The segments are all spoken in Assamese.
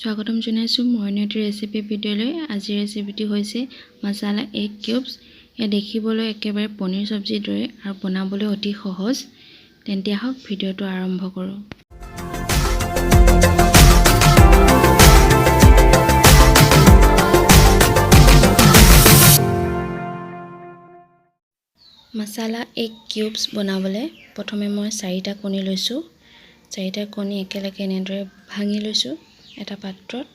স্বাগতম জনাইছোঁ মৰ্ণিং ৰেচিপি ভিডিঅ'লৈ। আজিৰ ৰেচিপিটি হৈছে মছালা এগ কিউবছ। এয়া দেখিবলৈ একেবাৰে পনীৰ চব্জিৰ দৰে আৰু বনাবলৈ অতি সহজ। তেন্তে আহক ভিডিঅ'টো আৰম্ভ কৰোঁ। মছালা এগ কিউবছ বনাবলৈ প্ৰথমে মই 4টা কণী লৈছোঁ। 4টা কণী একেলগে এনেদৰে ভাঙি লৈছোঁ এটা পাত্ৰত।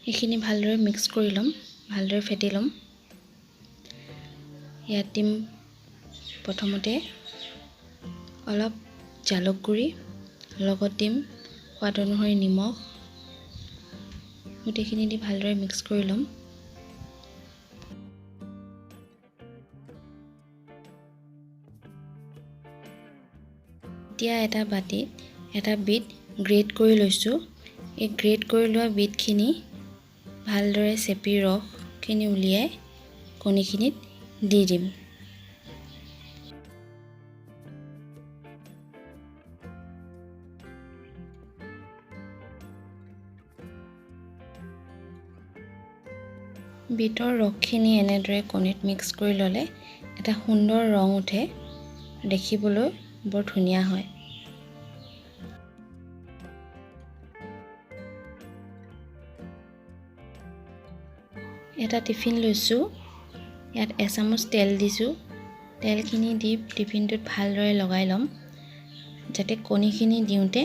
এইখিনি ভালদৰে মিক্স কৰি ল'ম, ভালদৰে ফেটি ল'ম। ইয়াত দিম প্ৰথমতে অলপ জালুক গুড়ি, লগত দিম সোৱাদ অনুসৰি নিমখ। গোটেইখিনি দি ভালদৰে মিক্স কৰি ল'ম। এতিয়া এটা বাটিত এটা বিট গ্ৰেট কৰি লৈছোঁ। এই গ্ৰেট কৰি লোৱা বিটখিনি ভালদৰে চেপি ৰসখিনি উলিয়াই কণীখিনিত দি দিম। বিটৰ ৰসখিনি এনেদৰে কণীত মিক্স কৰি ল'লে এটা সুন্দৰ ৰং উঠে, দেখিবলৈ বৰ ধুনীয়া হয়। এটা টিফিন লৈছোঁ, ইয়াত এচামুচ তেল দিছোঁ। তেলখিনি দি টিফিনটোত ভালদৰে লগাই ল'ম, যাতে কণীখিনি দিওঁতে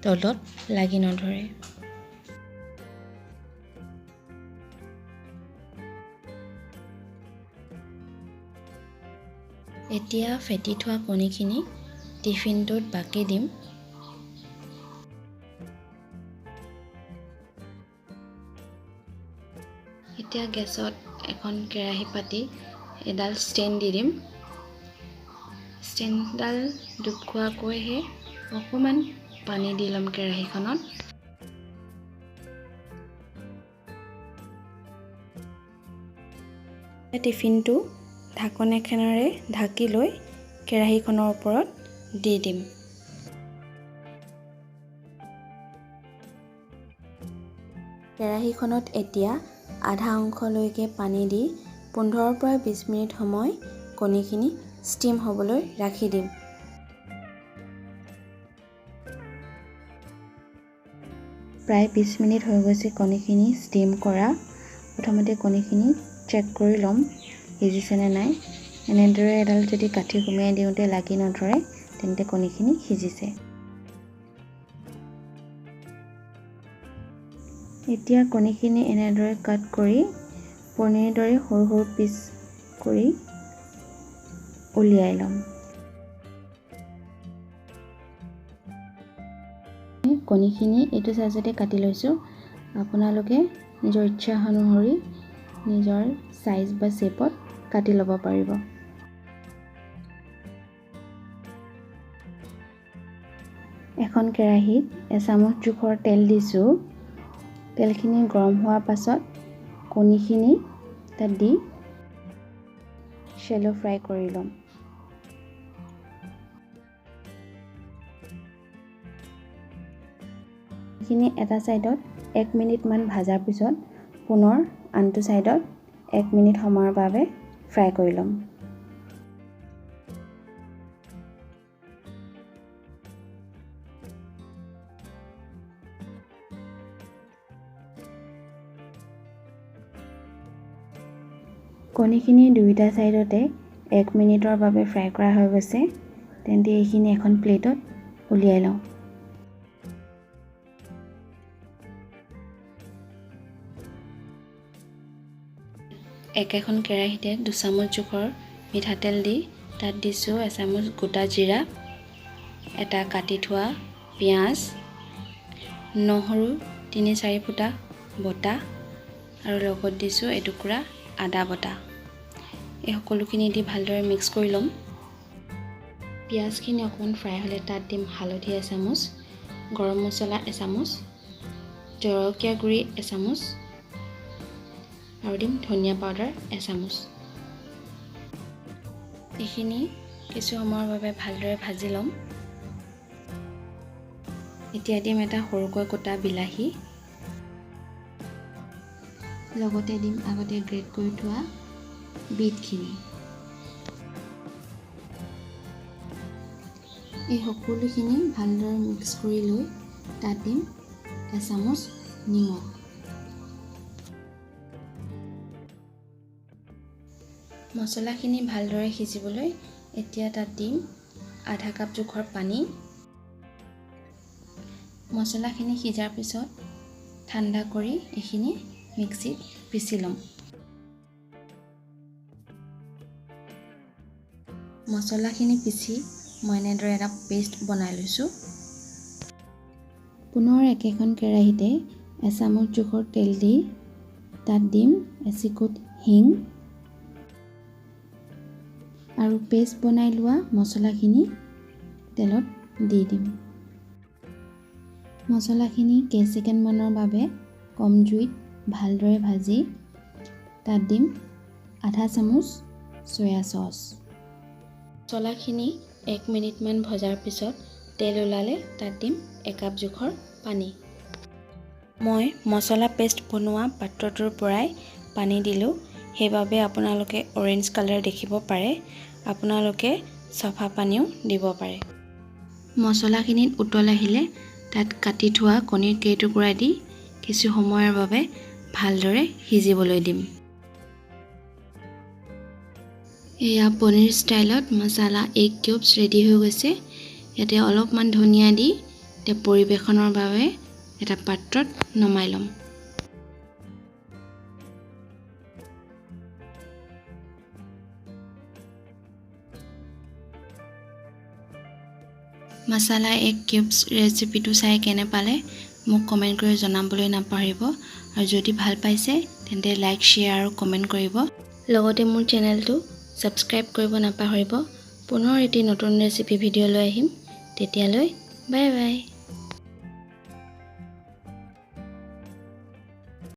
তলত লাগি নধৰে। এতিয়া ফেটি থোৱা কণীখিনি টিফিনটোত বাকি দিম। এতিয়া গেছত এখন কেৰাহী পাতি এডাল ষ্টেণ্ড দি দিম। ষ্টেণ্ডডাল ডুব খোৱাকৈহে অকণমান পানী দি ল'ম কেৰাহীখনত। টিফিনটো ঢাকন এখনেৰে ঢাকি লৈ কেৰাহীখনৰ ওপৰত দি দিম। কেৰাহীখনত এতিয়া আধা অংশলৈকে পানী দি 15 পৰা 20 মিনিট সময় কণীখিনি ষ্টিম হ'বলৈ ৰাখি দিম। প্ৰায় 20 মিনিট হৈ গৈছে কণীখিনি ষ্টিম কৰা। প্ৰথমতে কণীখিনি চেক কৰি ল'ম সিজিছেনে নাই। এনেদৰে এডাল যদি কাঠি সুমিয়াই দিওঁতে লাগি নধৰে তেন্তে কণীখিনি সিজিছে। এতিয়া কণীখিনি এনেদৰে কাট কৰি পনীৰ দৰে সৰু সৰু পিচ কৰি উলিয়াই ল'ম। কণীখিনি এইটো চাইজতে কাটি লৈছোঁ। আপোনালোকে নিজৰ ইচ্ছা অনুসৰি নিজৰ সাইজ বা শেপত কাটি ল'ব পাৰিব। এখন কেৰাহীত এচামুচ জোখৰ তেল দিছোঁ। তেলখিনি গৰম হোৱাৰ পাছত কণীখিনি তাত দি শ্বেলো ফ্ৰাই কৰি ল'ম। এইখিনি এটা ছাইডত 1 মিনিটমান ভাজাৰ পিছত পুনৰ আনটো ছাইডত 1 মিনিট সময়ৰ বাবে ফ্ৰাই কৰি ল'ম। কণীখিনি দুয়োটা ছাইডতে 1 মিনিটৰ বাবে ফ্ৰাই কৰা হৈ গৈছে। তেন্তে এইখিনি এখন প্লেটত উলিয়াই লওঁ। একেখন কেৰাহীতে 2 চামুচ জোখৰ মিঠাতেল দি তাত দিছোঁ এচামুচ গোটা জিৰা, এটা কাটি থোৱা পিঁয়াজ, নহৰু 3-4 ফুটা বটা আৰু লগত দিছোঁ এটুকুৰা আদা বটা। এই সকলোখিনি দি ভালদৰে মিক্স কৰি ল'ম। পিঁয়াজখিনি অকণমান ফ্ৰাই হ'লে তাত দিম হালধি এচামুচ, গৰম মছলা এচামুচ, জলকীয়া গুড়ি এচামুচ আৰু দিম ধনিয়া পাউডাৰ এচামুচ। এইখিনি কিছু সময়ৰ বাবে ভালদৰে ভাজি ল'ম। এতিয়া দিম এটা সৰুকৈ কটা বিলাহী লগতে দিম আগতে গ্ৰেট কৰি থোৱা বিটখিনি। এই সকলোখিনি ভালদৰে মিক্স কৰি লৈ তাত দিম এচামুচ নিমখ। মছলাখিনি ভালদৰে সিজিবলৈ এতিয়া তাত দিম আধা কাপ জোখৰ পানী। মছলাখিনি সিজাৰ পিছত ঠাণ্ডা কৰি এইখিনি মিক্সিত পিচি ল'ম। মছলাখিনি পিচি মই এনেদৰে এটা পেষ্ট বনাই লৈছোঁ। পুনৰ একেখন কেৰাহীতে এচামুচ জোখৰ তেল দি তাত দিম এচিকুট হিং আৰু পেষ্ট বনাই লোৱা মছলাখিনি তেলত দি দিম। মছলাখিনি কেইছেকেণ্ডমানৰ বাবে কম জুইত ভালদৰে ভাজি তাত দিম আধা চামুচ চয়া চচ। মছলাখিনি 1 মিনিটমান ভজাৰ পিছত তেল ওলালে তাত দিম 1 কাপ জোখৰ পানী। মই মছলা পেষ্ট বনোৱা পাত্ৰটোৰ পৰাই পানী দিলোঁ, সেইবাবে আপোনালোকে অৰেঞ্জ কালাৰ দেখিব পাৰে। আপোনালোকে চাফা পানীও দিব পাৰে। মছলাখিনিত উতল আহিলে তাত কাটি থোৱা কণীৰ কেইটুকুৰা দি কিছু সময়ৰ বাবে ভালদৰে সিজিবলৈ দিম। এয়া পনীৰ ষ্টাইলত মছলা এগ কিউবছ ৰেডি হৈ গৈছে। ইয়াতে অলপমান ধনিয়া দি এতিয়া পৰিৱেশনৰ বাবে এটা পাত্ৰত নমাই ল'ম। মছলা এগ কিউবছ ৰেচিপিটো চাই কেনে পালে মোক কমেণ্ট কৰি জনাবলৈ নাপাহৰিব, আৰু যদি ভাল পাইছে তেন্তে লাইক, শ্বেয়াৰ আৰু কমেণ্ট কৰিব। লগতে মোৰ চেনেলটো ছাবস্ক্ৰাইব কৰিব নাপাহৰিব। পুনৰ এটি নতুন ৰেচিপি ভিডিঅ' লৈ আহিম। তেতিয়ালৈ বাই বাই।